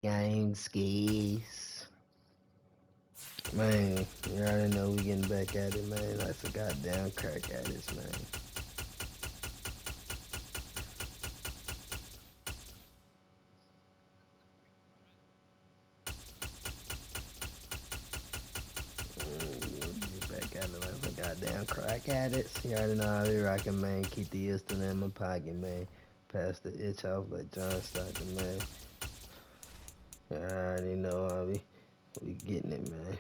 Gang skis. Man, you already know we getting back at it, man. Like a goddamn crack at this, man. Get back at it like a goddamn crack at it. You already know how we rockin', man. Keep the instant in my pocket, man. Pass the itch off like John Stockton, man. You already know how we getting it, man.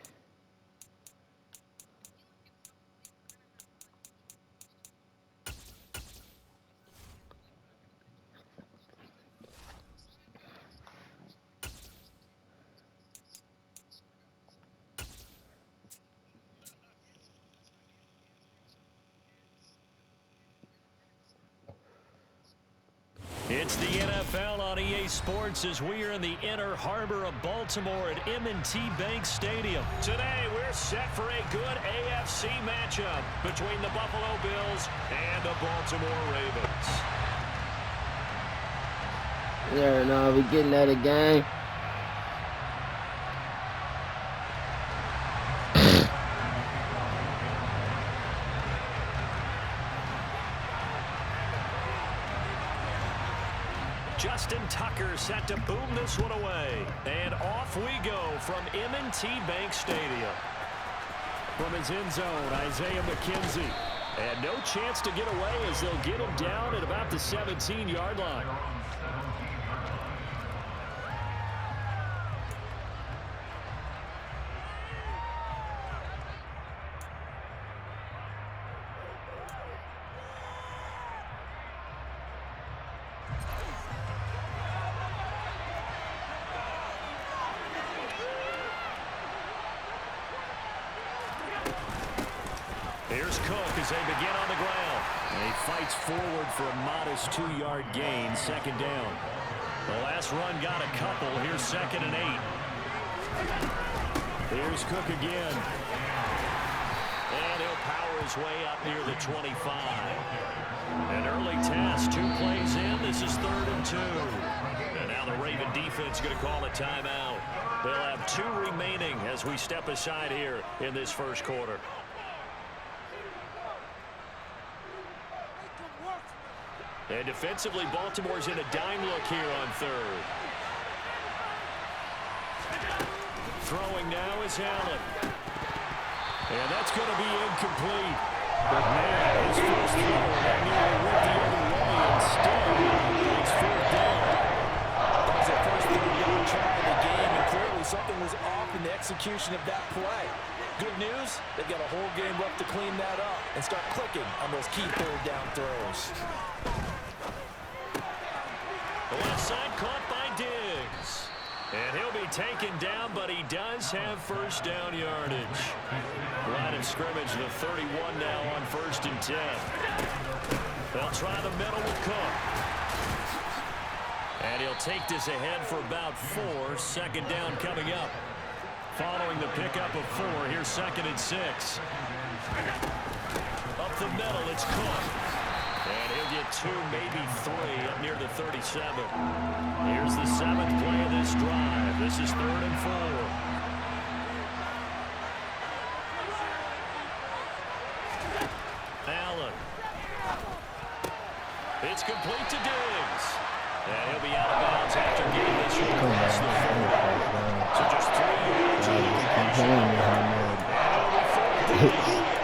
It's the NFL on EA Sports as we are in the inner harbor of Baltimore at M&T Bank Stadium. Today, we're set for a good AFC matchup between the Buffalo Bills and the Baltimore Ravens. Yeah, no, we getting at it, gang. Justin Tucker set to boom this one away. And off we go from M&T Bank Stadium. From his end zone, Isaiah McKenzie. And no chance to get away as they'll get him down at about the 17-yard line. Here's Cook as they begin on the ground. And he fights forward for a modest 2-yard gain, second down. The last run got a couple. Here's 2nd and 8. Here's Cook again. And he'll power his way up near the 25. An early test, 2 plays in. This is 3rd and 2. And now the Raven defense going to call a timeout. They'll have 2 remaining as we step aside here in this first quarter. And defensively, Baltimore's in a dime look here on 3rd. Throwing now is Allen. And that's going to be incomplete. But man, his first throw, that nearly went the other way, and still it's 4th down. That was the first 3rd-down try of the game, and clearly something was off in the execution of that play. Good news, they've got a whole game left to clean that up and start clicking on those key 3rd-down throws. The left side caught by Diggs. And he'll be taken down, but he does have first down yardage. Line of scrimmage, the 31 now on 1st and 10. They'll try the middle with Cook. And he'll take this ahead for about 4. 2nd down coming up. Following the pickup of 4, here's 2nd and 6. Up the middle, it's Cook. And he'll get 2, maybe 3 up near the 37. Here's the 7th play of this drive. This is 3rd and 4. Allen. It's complete to Diggs. And he'll be out of bounds after getting this one across the 4. So just 3 yards.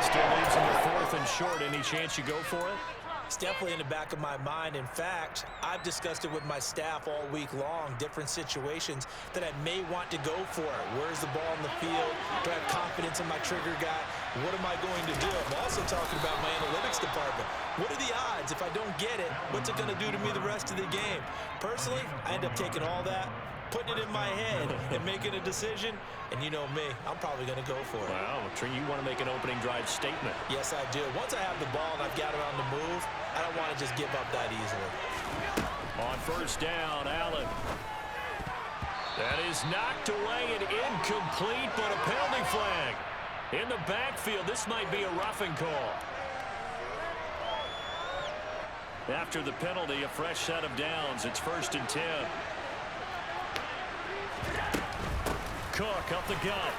Still leaves him the 4th and short. Any chance you go for it? It's definitely in the back of my mind. In fact, I've discussed it with my staff all week long, different situations that I may want to go for. Where's the ball in the field? Do I have confidence in my trigger guy? What am I going to do? I'm also talking about my analytics department. What are the odds? If I don't get it, what's it going to do to me the rest of the game? Personally, I end up taking all that, putting it in my head, and making a decision. And you know me, I'm probably going to go for it. Wow, you want to make an opening drive statement. Yes, I do. Once I have the ball and I've got it on the move, I don't want to just give up that easily. On 1st down, Allen. That is knocked away and incomplete, but a penalty flag. In the backfield, this might be a roughing call. After the penalty, a fresh set of downs. It's 1st and 10. Cook up the gut.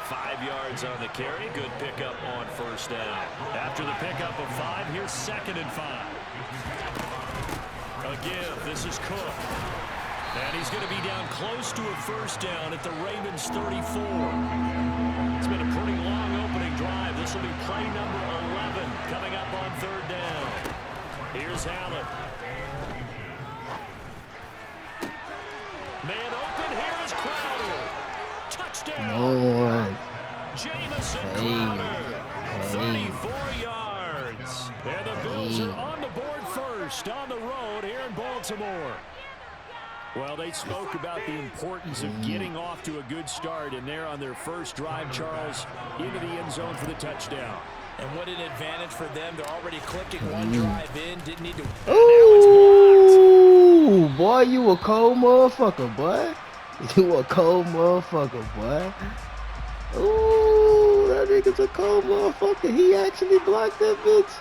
5 yards on the carry. Good pickup on first down. After the pickup of 5, here's 2nd and 5. A give. This is Cook. And he's going to be down close to a first down at the Ravens 34. It's been a pretty long opening drive. This will be play number 11 coming up on 3rd down. Here's Allen. Man open. Here is Crowder. Touchdown. Jamison Crowder. 34 yards. And the Bills are on the board first on the road here in Baltimore. Well, they spoke about the importance of getting off to a good start, and they're on their first drive, Charles, into the end zone for the touchdown. And what an advantage for them. They're already clicking one drive in. Didn't need to. Ooh, boy, you a cold motherfucker, boy. You a cold motherfucker, boy. Ooh, that nigga's a cold motherfucker. He actually blocked that bitch.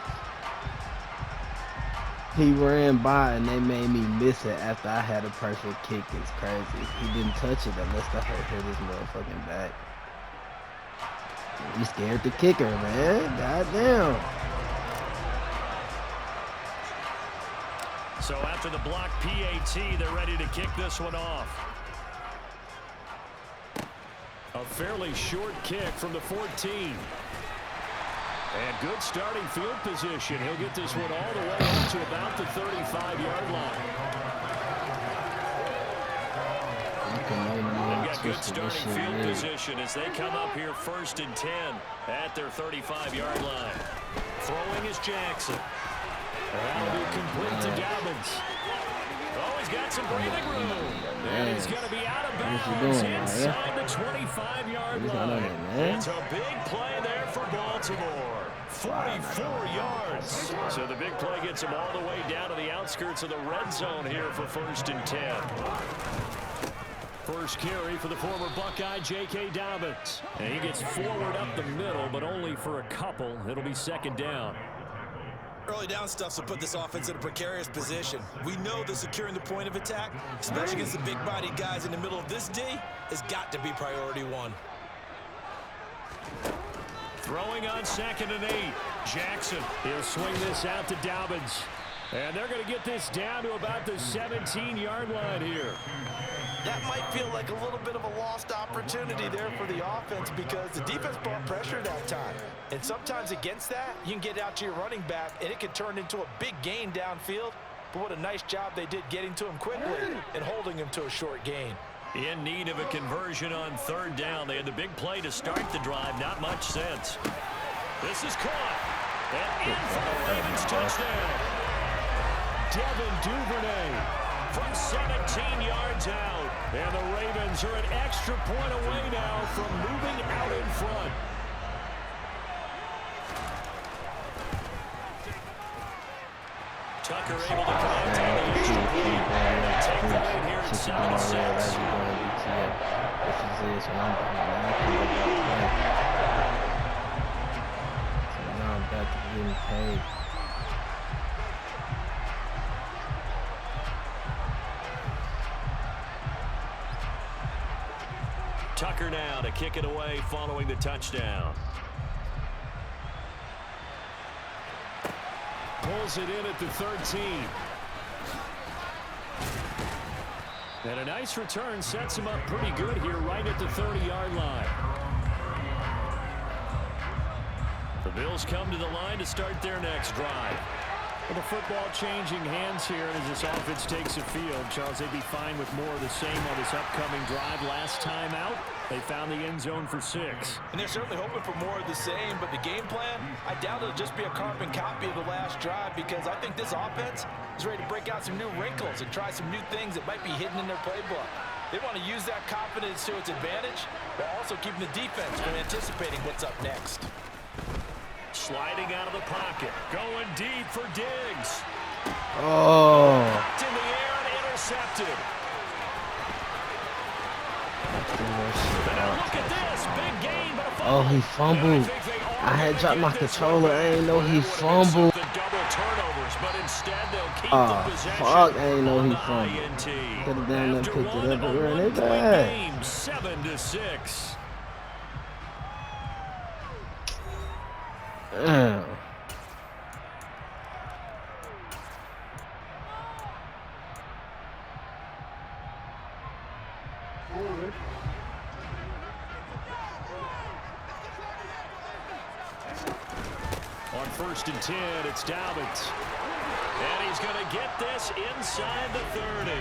He ran by and they made me miss it after I had a perfect kick. It's crazy. He didn't touch it unless the hurt hit his motherfucking back. He scared the kicker, man. Goddamn. So after the block PAT, they're ready to kick this one off. A fairly short kick from the 14. And good starting field position. He'll get this one all the way up to about the 35-yard line. They've got good starting field position as they come up here 1st and 10 at their 35-yard line. Throwing is Jackson. That'll be complete to Dobbins. Oh, he's got some breathing room. And he's going to be out of bounds inside the 25-yard line. It's a big play there for Baltimore. 44 yards. So the big play gets him all the way down to the outskirts of the red zone here for 1st and 10. First carry for the former Buckeye, J.K. Dobbins. And he gets forward up the middle, but only for a couple. It'll be 2nd down. Early down stuff will put this offense in a precarious position. We know that securing the point of attack, especially against the big-bodied guys in the middle of this D, has got to be priority 1. Throwing on 2nd and 8. Jackson. He'll swing this out to Dobbins. And they're going to get this down to about the 17-yard line here. That might feel like a little bit of a lost opportunity there for the offense because the defense brought pressure that time. And sometimes against that, you can get out to your running back, and it can turn into a big gain downfield. But what a nice job they did getting to him quickly and holding him to a short gain. In need of a conversion on 3rd down. They had the big play to start the drive. Not much sense. This is caught. And in for the Ravens touchdown. Devin Duvernay from 17 yards out. And the Ravens are an extra point away now from moving out in front. Tucker able to connect on the extra point. Take the lead here at 7-6. Tucker now to kick it away following the touchdown. Pulls it in at the 13. And a nice return sets him up pretty good here right at the 30-yard line. The Bills come to the line to start their next drive. Well, the football changing hands here as this offense takes the field. Charles, they'd be fine with more of the same on this upcoming drive. Last time out, they found the end zone for 6. And they're certainly hoping for more of the same, but the game plan, I doubt it'll just be a carbon copy of the last drive because I think this offense is ready to break out some new wrinkles and try some new things that might be hidden in their playbook. They want to use that confidence to its advantage while also keeping the defense from anticipating what's up next. Sliding out of the pocket. Going deep for Diggs. Oh. Knocked in the air and intercepted. And now look at this. Big gain, but a fumble. Oh, he fumbled. I had dropped my controller. I didn't know he fumbled. The double turnovers, but instead they'll keep Oh, the possession fuck, I ain't know on he the from. INT. Could've down there After picked it one, up a and run it one-point back. game, 7-6. Damn. On 1st and 10, it's Dobbins. And he's going to get this inside the 30.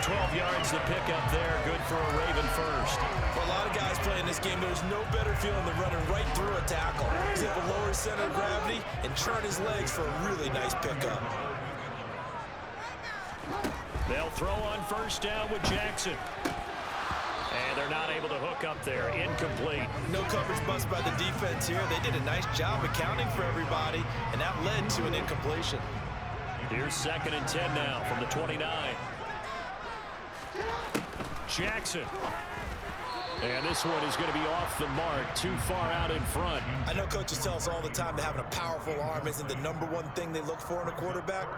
12 yards to pick up there. Good for a Raven first. For a lot of guys playing this game, there's no better feeling than running right through a tackle. He's able to lower his center of gravity and churn his legs for a really nice pickup. They'll throw on 1st down with Jackson. And they're not able to hook up there. Incomplete. No coverage bust by the defense here. They did a nice job accounting for everybody, and that led to an incompletion. Here's 2nd and 10 now from the 29. Jackson. And this one is going to be off the mark, too far out in front. I know coaches tell us all the time that having a powerful arm isn't the #1 thing they look for in a quarterback.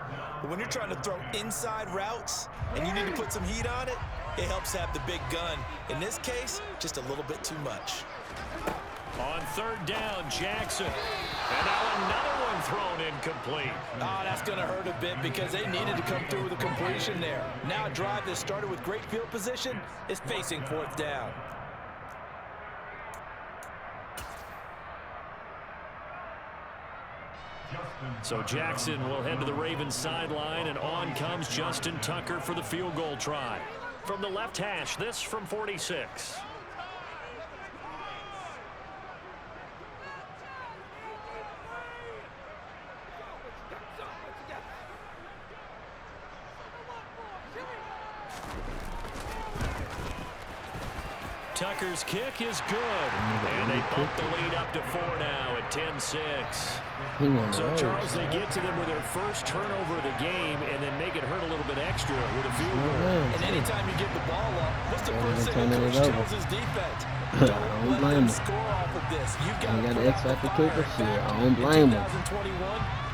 But when you're trying to throw inside routes and you need to put some heat on it, it helps have the big gun. In this case, just a little bit too much. On 3rd down, Jackson. And now another one thrown incomplete. Oh, that's going to hurt a bit because they needed to come through with a completion there. Now a drive that started with great field position is facing 4th down. So Jackson will head to the Ravens sideline, and on comes Justin Tucker for the field goal try. From the left hash, this from 46. Tucker's kick is good, and they bump the lead up to 4 now at 10-6. So, Charles, they get to them with their first turnover of the game and then make it hurt a little bit extra with a field goal. And anytime you give the ball up, what's the first thing the coach tells his defense? Don't let them score off of this. You've got to X factor kicker shit. I don't blame him. 2021,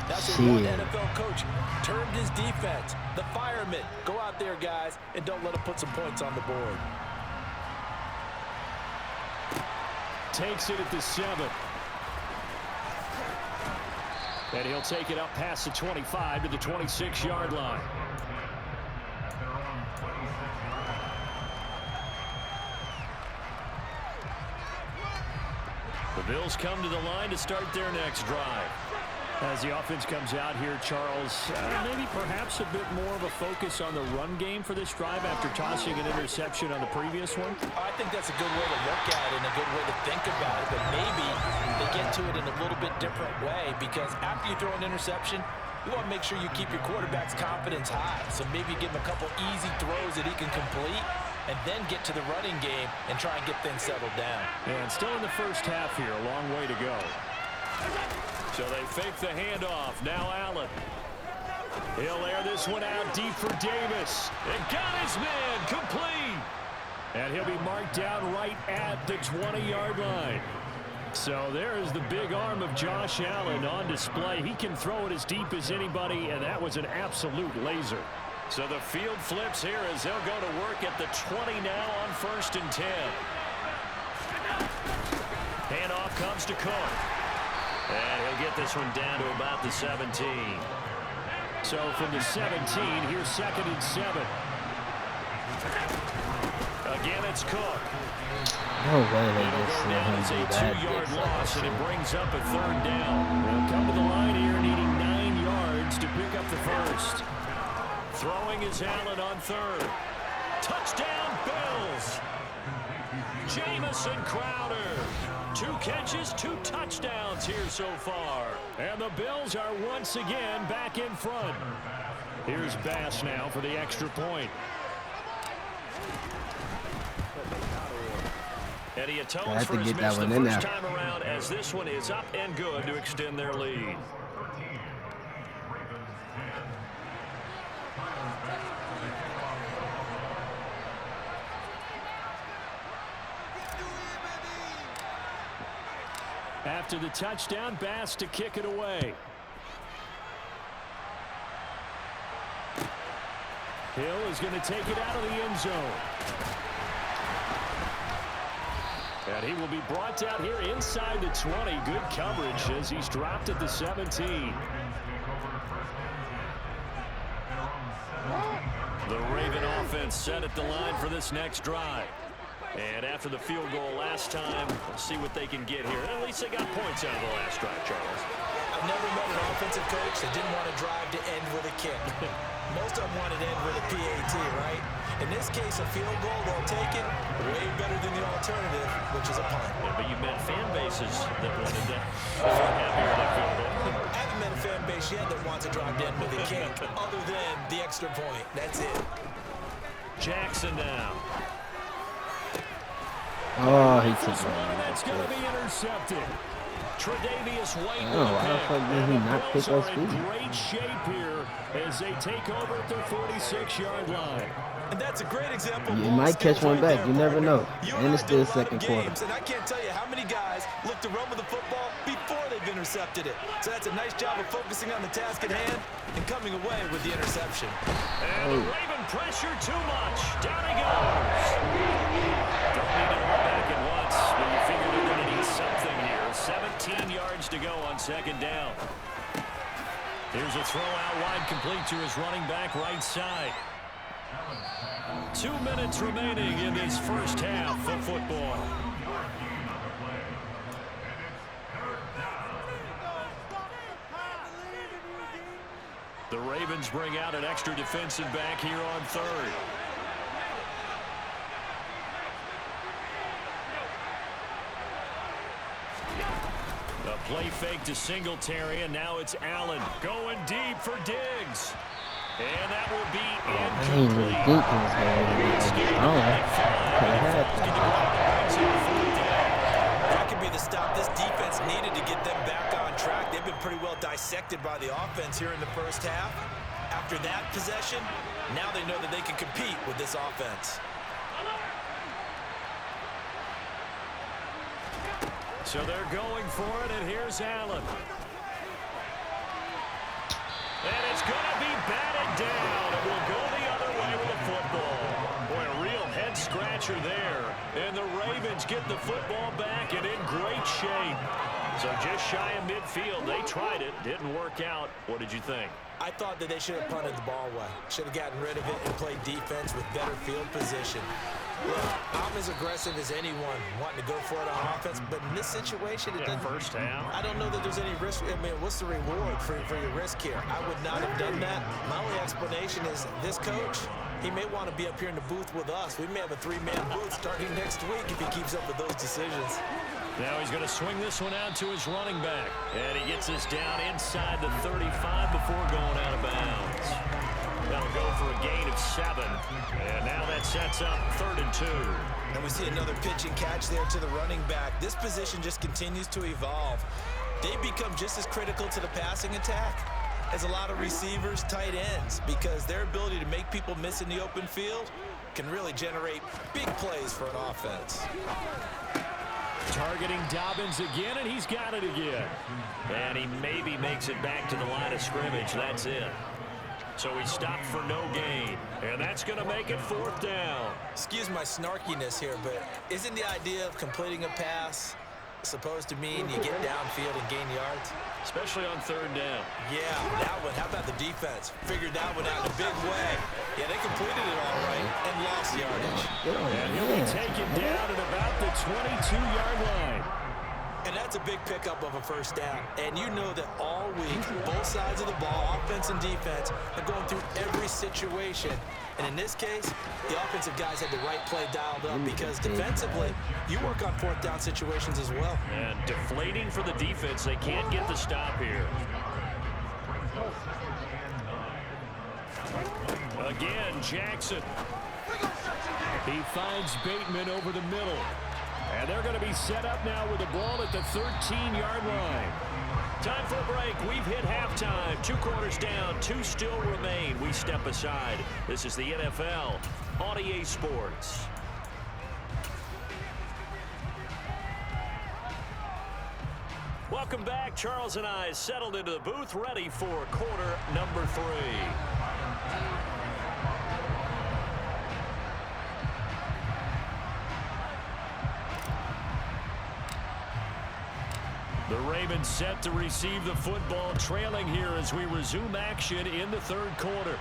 that's what one NFL coach termed his defense. The firemen. Go out there, guys, and don't let them put some points on the board. Takes it at the 7. And he'll take it up past the 25 to the 26-yard line. The Bills come to the line to start their next drive. As the offense comes out here, Charles, maybe perhaps a bit more of a focus on the run game for this drive after tossing an interception on the previous one? I think that's a good way to look at it and a good way to think about it, but maybe they get to it in a little bit different way because after you throw an interception, you want to make sure you keep your quarterback's confidence high. So maybe give him a couple easy throws that he can complete and then get to the running game and try and get things settled down. And still in the first half here, a long way to go. So they fake the handoff. Now Allen. He'll air this one out deep for Davis. And got his man complete. And he'll be marked down right at the 20-yard line. So there is the big arm of Josh Allen on display. He can throw it as deep as anybody, and that was an absolute laser. So the field flips here as they'll go to work at the 20 now on 1st and 10. Handoff comes to Cook. And he'll get this one down to about the 17. So from the 17, here's 2nd and 7. Again, it's Cook. No way they It'll just go let down him as do a that. 2-yard loss, and it brings up a 3rd down. They'll come to the line here needing 9 yards to pick up the first. Throwing is Allen on 3rd. Touchdown, Bills. Jamison Crowder. 2 catches, 2 touchdowns here so far. And the Bills are once again back in front. Here's Bass now for the extra point. And he atones for his miss the first time around as this one is up and good to extend their lead. After the touchdown, Bass to kick it away. Hill is going to take it out of the end zone. And he will be brought down here inside the 20. Good coverage as he's dropped at the 17. The Raven offense set at the line for this next drive. And after the field goal last time, we'll see what they can get here. At least they got points out of the last drive, Charles. I've never met an offensive coach that didn't want to drive to end with a kick. Most of them wanted to end with a PAT, right? In this case, a field goal, they'll take it way better than the alternative, which is a punt. Yeah, but you met fan bases that wanted to happier with that field goal. I haven't met a fan base yet that wants to drive to end with a kick, other than the extra point. That's it. Jackson now. Oh, he took That's going to be intercepted. Tre'Davious White. Oh, why the fuck did he not pick up speed? Great shape here as they take over at their 46-yard line. And that's a great example. You might catch one back. You never know. And it's still second quarter. And I can't tell you how many guys look to run with the football before they've intercepted it. So that's a nice job of focusing on the task at hand and coming away with the interception. And the Raven pressure too much. Down he goes. Don't need it all back at once, but you figure they're going to need something here. 17 yards to go on second down. Here's a throw out wide, complete to his running back right side. 2 minutes remaining in this first half of football. The Ravens bring out an extra defensive back here on third. A play fake to Singletary, and now it's Allen going deep for Diggs. And that will be incomplete. That could be the stop this defense needed to get them back on track. They've been pretty well dissected by the offense here in the first half. After that possession, now they know that they can compete with this offense. So they're going for it, and here's Allen. And it's going to be batted down. It will go the other way with the football. Boy, a real head-scratcher there. And the Ravens get the football back and in great shape. So just shy of midfield. They tried it. Didn't work out. What did you think? I thought that they should have punted the ball away. Should have gotten rid of it and played defense with better field position. Look, I'm as aggressive as anyone wanting to go for it on offense, but in this situation, it didn't. First half. I don't know that there's any risk. I mean, what's the reward for your risk here? I would not have done that. My only explanation is this coach, he may want to be up here in the booth with us. We may have a three-man booth starting next week if he keeps up with those decisions. Now he's going to swing this one out to his running back. And he gets this down inside the 35 before going out of bounds. That'll go for a gain of 7. And now that sets up 3rd and 2. And we see another pitch and catch there to the running back. This position just continues to evolve. They become just as critical to the passing attack as a lot of receivers, tight ends, because their ability to make people miss in the open field can really generate big plays for an offense. Targeting Dobbins again, and he's got it again. And he maybe makes it back to the line of scrimmage. That's it. So he stopped for no gain. And that's going to make it 4th down. Excuse my snarkiness here, but isn't the idea of completing a pass supposed to mean you get downfield and gain yards? Especially on 3rd down. Yeah, that one. How about the defense? Figured that one out in a big way. Yeah, they completed it all right and lost yardage. And he'll be taken down at about the 22-yard line. And that's a big pickup of a first down. And you know that all week, both sides of the ball, offense and defense, are going through every situation. And in this case, the offensive guys had the right play dialed up because defensively, you work on 4th down situations as well. And deflating for the defense. They can't get the stop here. Again, Jackson. He finds Bateman over the middle. And they're going to be set up now with the ball at the 13-yard line. Time for a break. We've hit halftime. 2 quarters down. 2 still remain. We step aside. This is the NFL on EA Sports. Welcome back. Charles and I settled into the booth, ready for quarter number 3. The Ravens set to receive the football, trailing here as we resume action in the third quarter.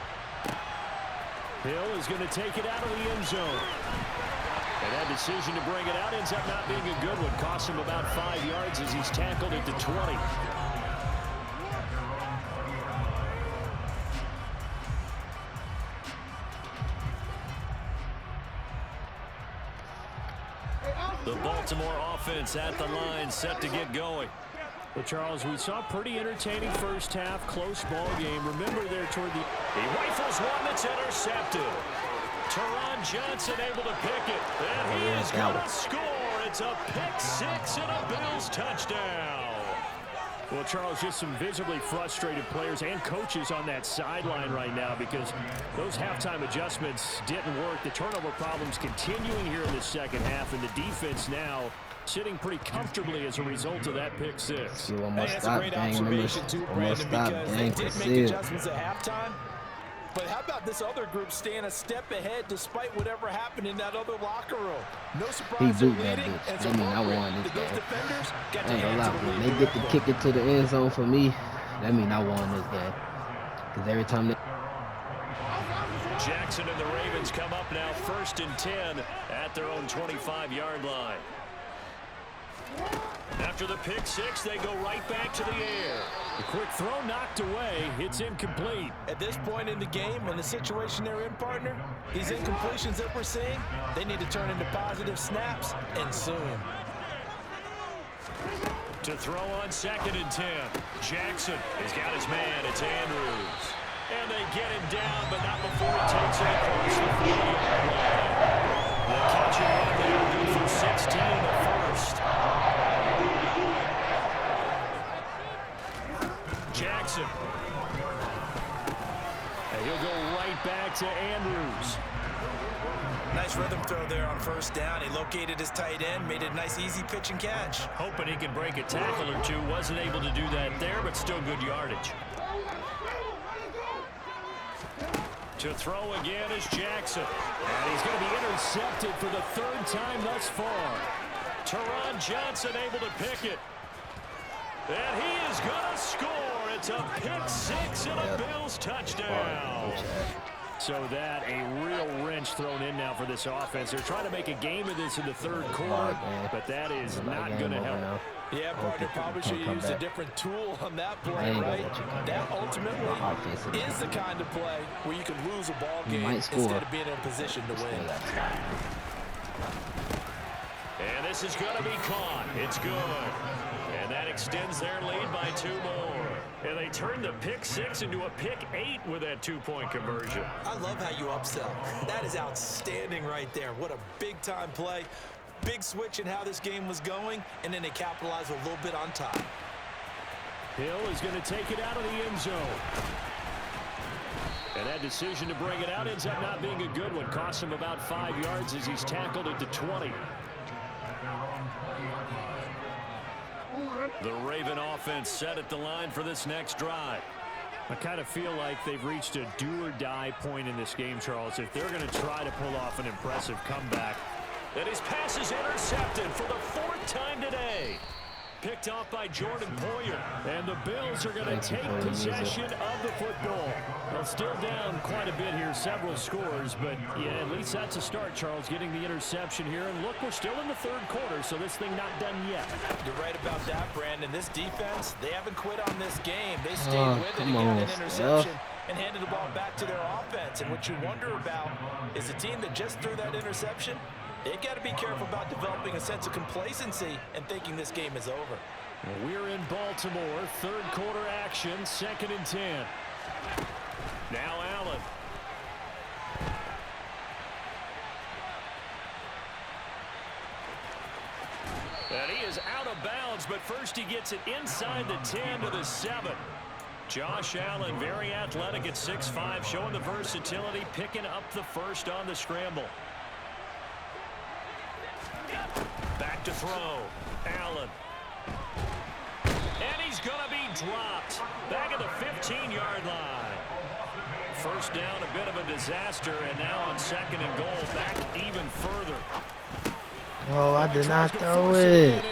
Hill is going to take it out of the end zone. And that decision to bring it out ends up not being a good one. Costs him about 5 yards as he's tackled at the 20. The Baltimore offense at the line, set to get going. Well, Charles, we saw a pretty entertaining first half, close ball game. Remember there toward the... He rifles one that's intercepted. Teron Johnson able to pick it. And he is going to score. It's a pick six and a Bills touchdown. Well, Charles, just some visibly frustrated players and coaches on that sideline right now because those halftime adjustments didn't work. The turnover problems continuing here in the second half, and the defense now sitting pretty comfortably as a result of that pick six. You almost stopped, dang. Almost stopped, dang. They did make adjustments at halftime. But how about this other group staying a step ahead despite whatever happened in that other locker room? No surprise they're leading, and so I won this those game. defenders got I ain't gonna lie, when they get to kick it to the end zone for me, that mean I won this game. Because every time they... Jackson and the Ravens come up now 1st and 10 at their own 25-yard line. After the pick six, they go right back to the air. The quick throw knocked away. It's incomplete. At this point in the game and the situation they're in, partner, these incompletions that we're seeing, they need to turn into positive snaps, and soon. To throw on 2nd and 10. Jackson has got his man. It's Andrews. And they get him down, but not before he takes it across the 40-yard line. The catch and run there, good for 16 in the first. Jackson. And he'll go right back to Andrews. Nice rhythm throw there on 1st down. He located his tight end, made it a nice easy pitch and catch. Hoping he can break a tackle or two. Wasn't able to do that there, but still good yardage. To throw again is Jackson. And he's going to be intercepted for the 3rd time thus far. Teron Johnson able to pick it. And he is going to score. It's a pick six and a Bills touchdown. So that a real wrench thrown in now for this offense. They're trying to make a game of this in the 3rd quarter, but that is not going to help. Yeah, partner, probably should have used a different tool on that play, right? That ultimately is the kind of play where you can lose a ball game instead of being in a position to win. And this is going to be caught. It's good. And that extends their lead by 2 more. And they turn the pick six into a pick 8 with that 2-point conversion. I love how you upsell. That is outstanding right there. What a big-time play. Big switch in how this game was going, and then they capitalize a little bit on top. Hill is going to take it out of the end zone. And that decision to bring it out ends up not being a good one. Costs him about 5 yards as he's tackled at the 20. The Raven offense set at the line for this next drive. I kind of feel like they've reached a do-or-die point in this game, Charles. If they're going to try to pull off an impressive comeback. And his pass is intercepted for the 4th time today. Picked off by Jordan Poyer. And the Bills are going to take possession of the football. Well, still down quite a bit here, several scores. But, yeah, at least that's a start, Charles, getting the interception here. And look, we're still in the 3rd quarter, so this thing not done yet. You're right about that, Brandon. This defense, they haven't quit on this game. They stayed with it and got an interception and handed the ball back to their offense. And what you wonder about is the team that just threw that interception, they've got to be careful about developing a sense of complacency and thinking this game is over. Well, we're in Baltimore, 3rd quarter action, 2nd and 10. Now Allen. And he is out of bounds, but first he gets it inside the 10 to the 7. Josh Allen, very athletic at 6'5", showing the versatility, picking up the first on the scramble. Back to throw. Allen. And he's going to be dropped. Back at the 15-yard line. First down, a bit of a disaster, and now on 2nd and goal, back even further. Oh, I did not throw it.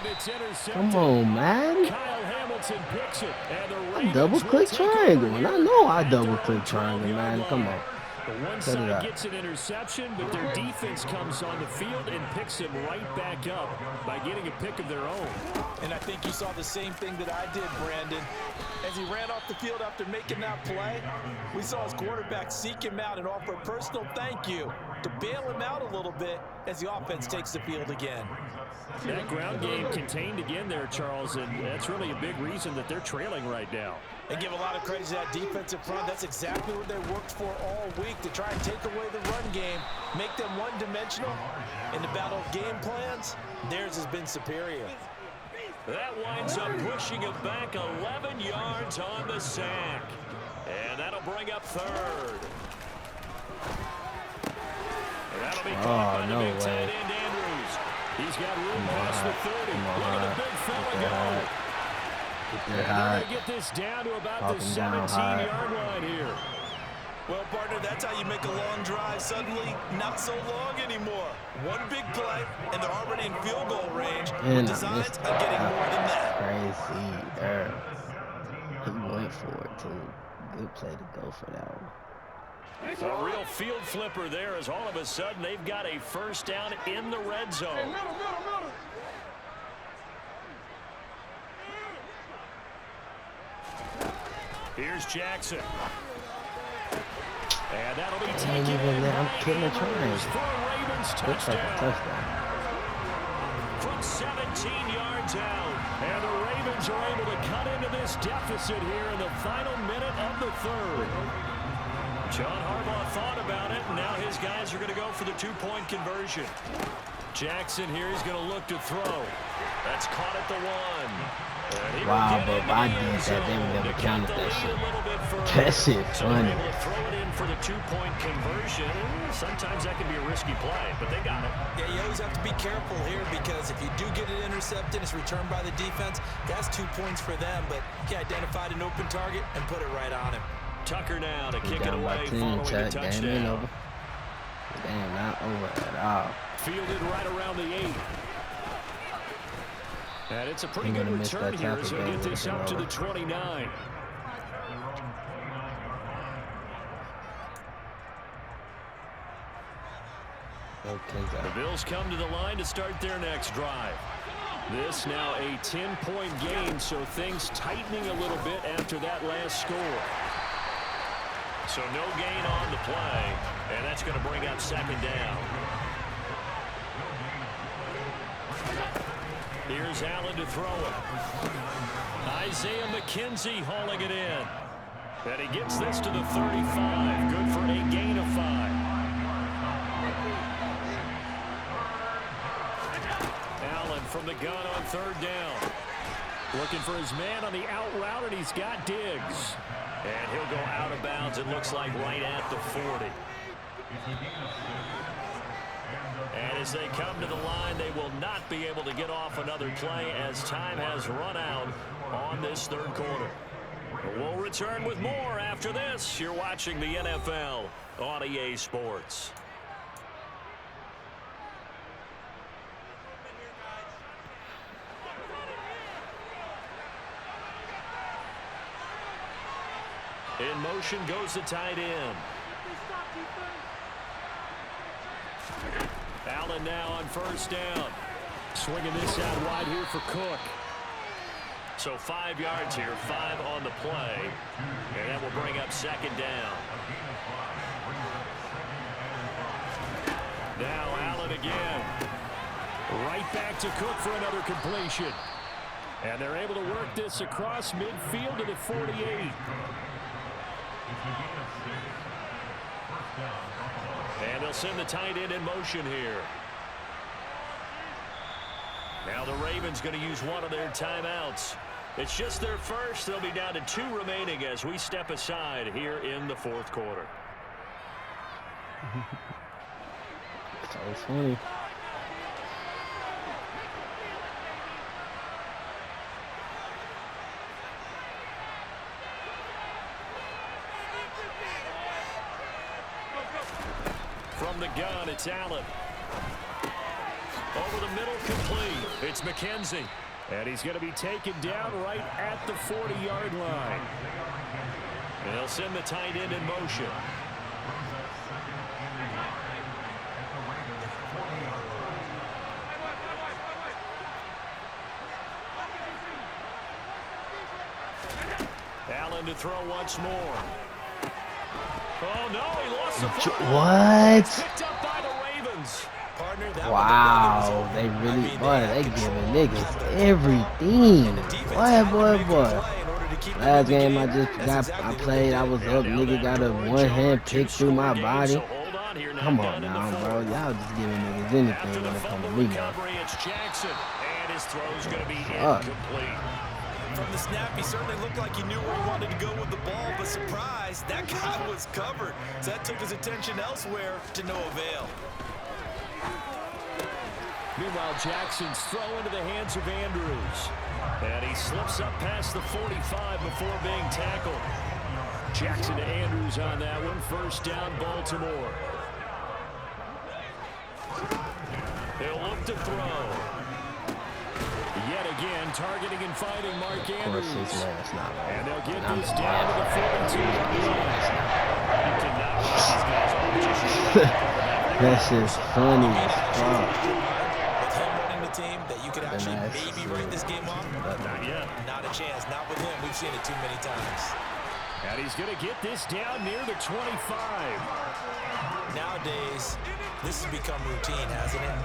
Come on, man. Kyle Hamilton picks it, and the I Ravens double will click take over triangle, and I here know I at double their own click triangle, 12-yard man. Come line. on. The one Cut it side out. gets an interception, but their defense comes on the field and picks him right back up by getting a pick of their own. And I think you saw the same thing that I did, Brandon. As he ran off the field after making that play, we saw his quarterback seek him out and offer a personal thank you to bail him out a little bit as the offense takes the field again. That ground game contained again there, Charles, and that's really a big reason that they're trailing right now. They give a lot of credit to that defensive front. That's exactly what they worked for all week, to try and take away the run game, make them one-dimensional. In the battle of game plans, theirs has been superior. That winds up pushing it back 11 yards on the sack. And that'll bring up third. And that'll be caught by the big tight end Andrews. He's got room past the 30. Look at the big fella go. They're going to get this down to about the 17-yard line here. Well, partner, that's how you make a long drive suddenly not so long anymore. One big play, and they're already in field goal range with designs of getting more than that. Crazy. He went for it, too. Good play to go for that one. A real field flipper there, as all of a sudden they've got a first down in the red zone. Here's Jackson. And that'll be taken in. I'm killing the triangle. For a Ravens touchdown. From 17 yards out. And the Ravens are able to cut into this deficit here in the final minute of the third. John Harbaugh thought about it, and now his guys are going to go for the two-point conversion. Jackson here is going to look to throw. That's caught at the one. Wow, but if I did that, they would never counted that shit. That shit funny. So throw it in for the two-point conversion. Sometimes that can be a risky play, but they got it. Yeah, you always have to be careful here, because if you do get it intercepted, it's returned by the defense. That's 2 points for them, but he identified an open target and put it right on him. Tucker now to kick it away 10, following the touchdown. Game ain't over. Damn, not over at all. Fielded right around the 8. And it's a pretty good return here as we get this up to the 29. The Bills come to the line to start their next drive. This now a 10-point game, so things tightening a little bit after that last score. So no gain on the play, and that's going to bring up second down. Here's Allen to throw it. Isaiah McKenzie hauling it in. And he gets this to the 35. Good for a gain of 5. Allen from the gun on third down. Looking for his man on the out route, and he's got Diggs. And he'll go out of bounds, it looks like, right at the 40. And as they come to the line, they will not be able to get off another play as time has run out on this third quarter. We'll return with more after this. You're watching the NFL on EA Sports. In motion goes the tight end. Allen now on first down. Swinging this out wide here for Cook. So 5 yards here, 5 on the play. And that will bring up second down. Now Allen again. Right back to Cook for another completion. And they're able to work this across midfield to the 48. And they'll send the tight end in motion here. Now the Ravens going to use one of their timeouts. It's just their first. They'll be down to 2 remaining as we step aside here in the fourth quarter. So funny. From the gun, it's Allen. Over the middle, complete. It's McKenzie. And he's going to be taken down right at the 40-yard line. And they'll send the tight end in motion. Allen to throw once more. Oh, no, he lost the football. What? Picked up by the Ravens. Partner, that Wow, they really, boy, they giving niggas everything. Boy. Last game I played, I was up, nigga got a one-hand pick through my body. Come on now, bro. Y'all just giving niggas anything when it comes to me now. And his throw's going to be incomplete. From the snap, he certainly looked like he knew where he wanted to go with the ball, but surprise, that guy was covered. So that took his attention elsewhere to no avail. Meanwhile, Jackson's throw into the hands of Andrews. And he slips up past the 45 before being tackled. Jackson to Andrews on that one. First down, Baltimore. He'll look to throw. Yet again, targeting and fighting Mark Andrews. And they'll get this down to the 42. You cannot watch these guys all just That's just funny as fuck. With him running the team, that you could actually maybe write this game off? Not yet. Not a chance. Not with him. We've seen it too many times. And he's going to get this down near the 25. Nowadays, this has become routine, hasn't it?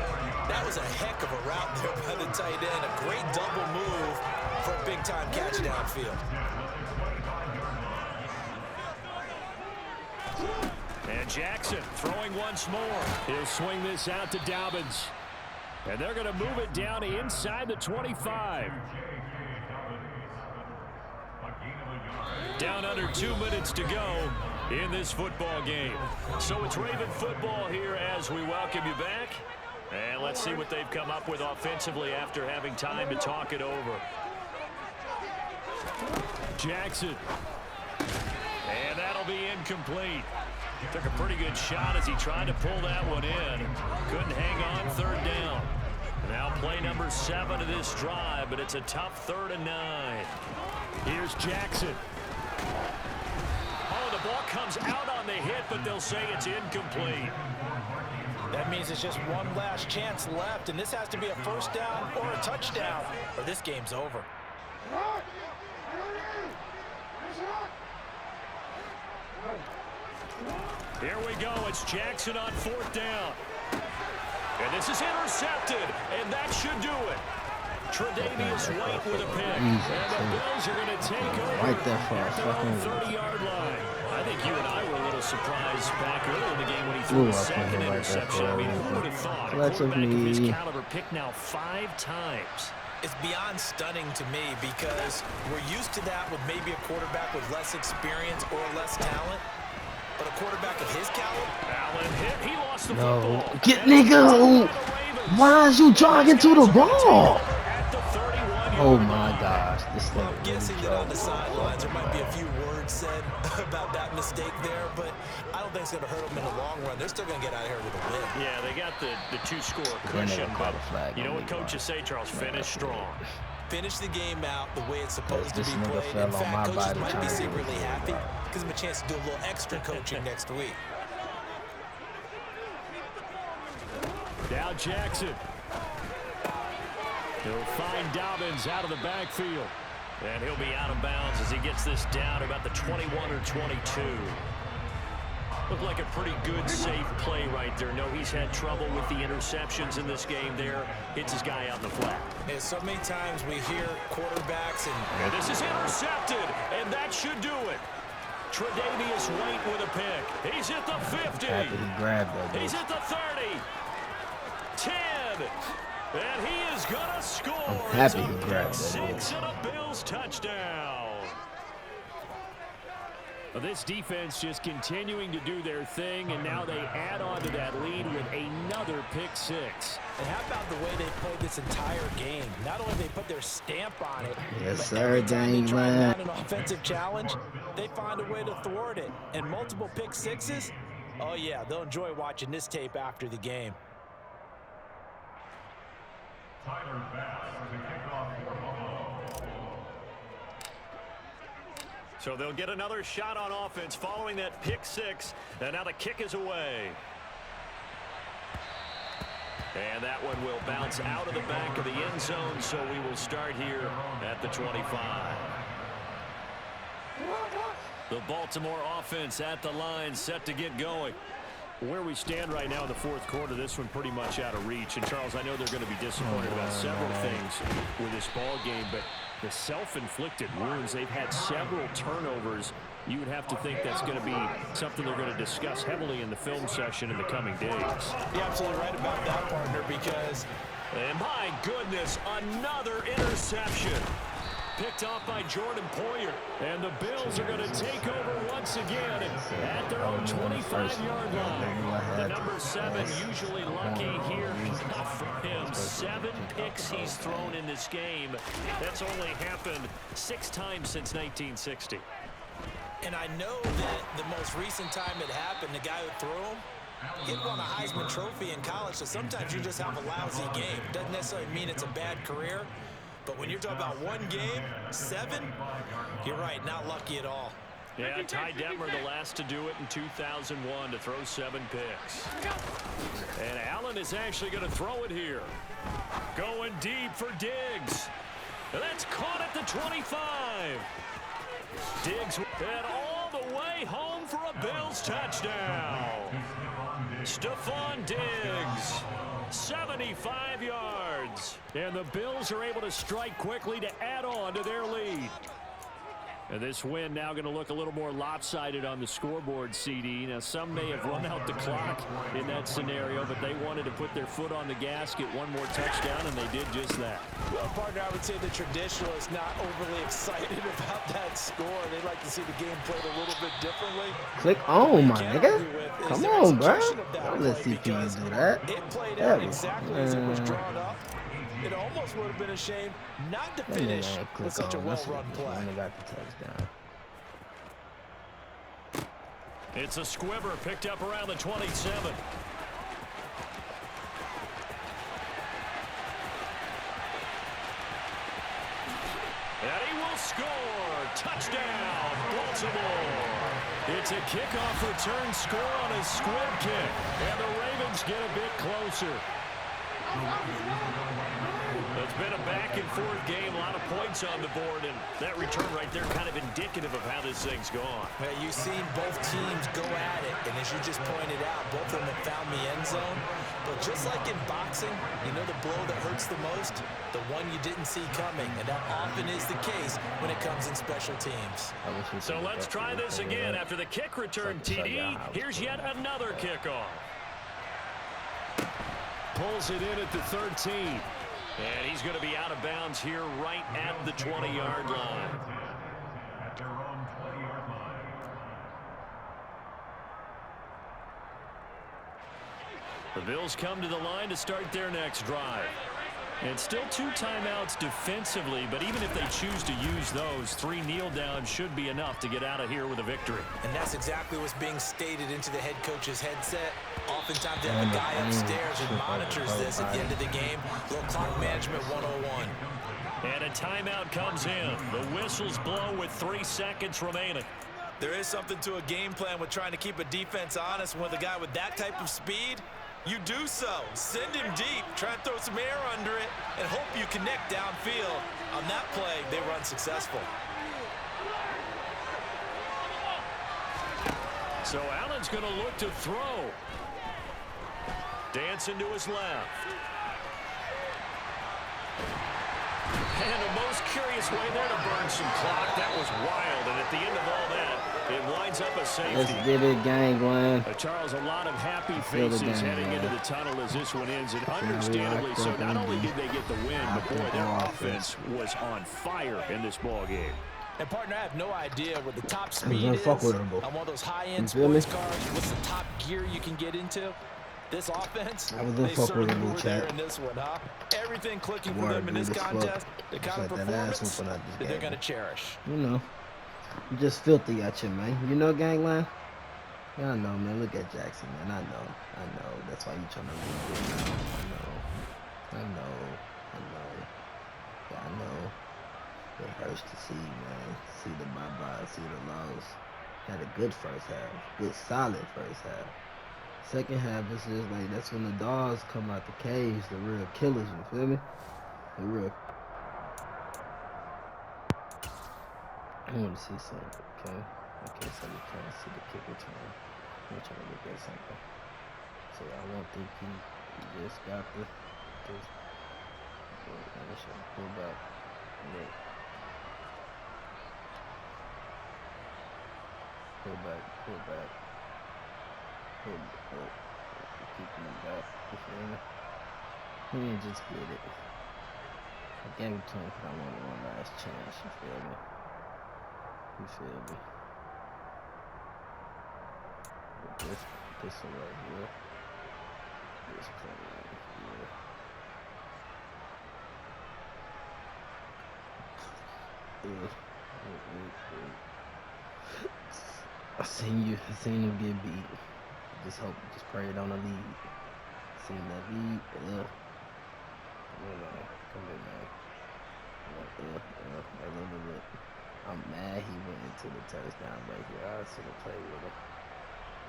That was a heck of a route there by the tight end. A great double move for a big-time catch downfield. And Jackson throwing once more. He'll swing this out to Dobbins. And they're going to move it down inside the 25. Down under 2 minutes to go in this football game. So it's Raven football here as we welcome you back. And let's see what they've come up with offensively after having time to talk it over. Jackson. And that'll be incomplete. Took a pretty good shot as he tried to pull that one in. Couldn't hang on, third down. Now play number 7 of this drive, but it's a tough 3rd and 9. Here's Jackson. Oh, the ball comes out on the hit, but they'll say it's incomplete. That means it's just one last chance left, and this has to be a first down or a touchdown, or this game's over. Here we go. It's Jackson on 4th down. And this is intercepted, and that should do it. Tre'Davious White with a pick. And the Bills are going to take over Right there for at their own 30-yard line. I think you and I were a little surprised back early in the game when he threw his second interception. I mean, who would have thought? A quarterback of his caliber picked now 5 times. It's beyond stunning to me because we're used to that with maybe a quarterback with less experience or less talent. But a quarterback of his caliber? Allen hit. He lost the football. Get nigga. Why is you jogging to the ball? Oh my gosh. This thing. I'm guessing that on the sidelines there might be a few words said about that mistake there, but I don't think it's going to hurt them in the long run. They're still going to get out of here with a win. Yeah, they got the 2-score cushion, but you know what coaches say, Charles? Finish strong. Finish the game out the way it's supposed to be played. In fact, coaches might be secretly happy. Gives them a chance to do a little extra coaching next week. Now Jackson. He'll find Dobbins out of the backfield. And he'll be out of bounds as he gets this down about the 21 or 22. Looked like a pretty good, safe play right there. No, he's had trouble with the interceptions in this game there. Hits his guy out in the flat. And so many times we hear quarterbacks and this is intercepted, and that should do it. Tre'Davious White with a pick. He's at the 50. He grabbed that. He's at the 30. 10. And he is going to score. I'm happy he grabbed that. 6 and a Bills touchdown. Well, this defense just continuing to do their thing, and now they add on to that lead with another pick 6. And how about the way they played this entire game? Not only they put their stamp on it, yes, but sir, every time they try man. down an offensive challenge, they find a way to thwart it. And multiple pick 6s, oh yeah, they'll enjoy watching this tape after the game. So they'll get another shot on offense following that pick six, and now the kick is away. And that one will bounce out of the back of the end zone, so we will start here at the 25. The Baltimore offense at the line, set to get going. Where we stand right now in the fourth quarter, this one pretty much out of reach. And, Charles, I know they're going to be disappointed about several things with this ball game, but the self-inflicted wounds, they've had several turnovers. You would have to think that's going to be something they're going to discuss heavily in the film session in the coming days. You're absolutely right about that, partner, because... And my goodness, another interception. Picked off by Jordan Poyer. And the Bills are going to take over once again at their own 25-yard line. The number 7 usually lucky here. Not for him. 7 picks he's thrown in this game. That's only happened 6 times since 1960. And I know that the most recent time it happened, the guy who threw him, he won a Heisman Trophy in college, so sometimes you just have a lousy game. Doesn't necessarily mean it's a bad career. But when you're talking about one game, 7, you're right, not lucky at all. Yeah, Ty Detmer the last to do it in 2001 to throw 7 picks. And Allen is actually going to throw it here. Going deep for Diggs. And that's caught at the 25. Diggs and all the way home for a Bills touchdown. Stephon Diggs. 75 yards. And the Bills are able to strike quickly to add on to their lead. And this win now going to look a little more lopsided on the scoreboard, CD. Now, some may have run out the clock in that scenario, but they wanted to put their foot on the gas, get one more touchdown, and they did just that. Well, partner, I would say the traditionalists not overly excited about that score. They'd like to see the game played a little bit differently. Click on, my nigga. Come on, bro. Don't let CPU do that. It played out exactly as it was drawn up. It almost would have been a shame not to finish with such a well-run play. Got the touchdown. It's a squibber picked up around the 27. And he will score. Touchdown, Baltimore. It's a kickoff return score on a squib kick. And the Ravens get a bit closer. It's been a back-and-forth game, a lot of points on the board, and that return right there kind of indicative of how this thing's gone. Well, you've seen both teams go at it, and as you just pointed out, both of them have found the end zone. But just like in boxing, you know the blow that hurts the most? The one you didn't see coming, and that often is the case when it comes in special teams. So let's try this again. After the kick return, TD, here's yet another kickoff. Pulls it in at the 13. And he's going to be out of bounds here right at the 20-yard line. At their own 20-yard line. The Bills come to the line to start their next drive. And still 2 timeouts defensively, but even if they choose to use those, 3 kneel downs should be enough to get out of here with a victory. And that's exactly what's being stated into the head coach's headset. Oftentimes they have a guy upstairs who monitors this at the end of the game. Little clock management 101. And a timeout comes in. The whistles blow with 3 seconds remaining. There is something to a game plan with trying to keep a defense honest. With a guy with that type of speed, you do so. Send him deep. Try and throw some air under it and hope you connect downfield. On that play, they were unsuccessful. So Allen's going to look to throw. Dancing to his left. And a most curious way there to burn some clock. That was wild. And at the end of all that, it winds up a safety. Let's get it, gangland. Charles, a lot of happy faces heading into the tunnel as this one ends. And understandably so, not only did they get the win, but boy, their offense was on fire in this ball game. And partner, I have no idea what the top speed is on one of those high-end sports cars. What's the top gear you can get into? This offense, they certainly were there in this one, huh? Everything clicking for them in this contest, the kind of performance that they're going to cherish. You know, you just filthy at you, man. You know, gangland? Yeah, I know, man. Look at Jackson, man. I know. That's why you trying to leave it now. I know. first to see, man. See the bye-bye, see the loss. Had a good first half. Good, solid first half. Second half is just like, that's when the dogs come out the caves, the real killers, you feel me? The real. I want to see something, okay? Okay, so we can't see the kick return. I'm trying to look at something. So I won't think he just got this. Let me show you. Pull back. Look. Pull back. Pull back. Pull back. Keep him back. You feel me? He didn't just get it. I gave it to him because I wanted one last chance. You feel me? You feel me? But this one right here. This play right here. I seen him get beat. Just prayed on the lead. Seen that lead. Come here, man. Look. I'm mad he went into the touchdown right here. I should have played with him.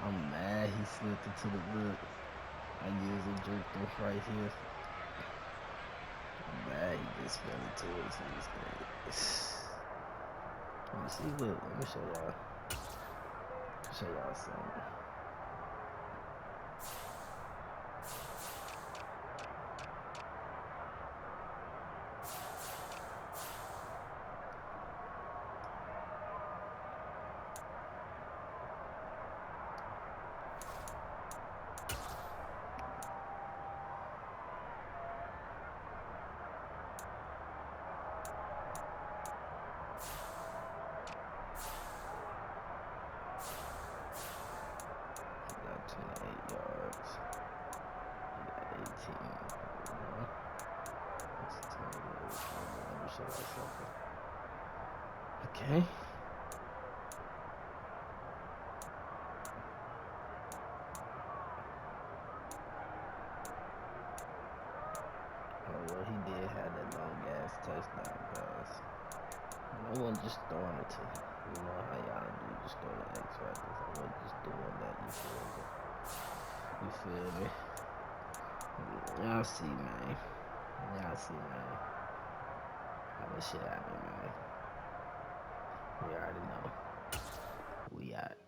I'm mad he slipped into the look. I usually jerk off right here. I'm mad he just fell into it. Let me see, look. Let me show y'all. Show y'all something. Okay. Oh, well, he did have that long ass touchdown pass. I wasn't just throwing it to him. You know how y'all do, just throw the X factors. I wasn't just doing that, you feel me? You feel me? Y'all see, man. Y'all see, man. How this shit happen, man. We already know. We out.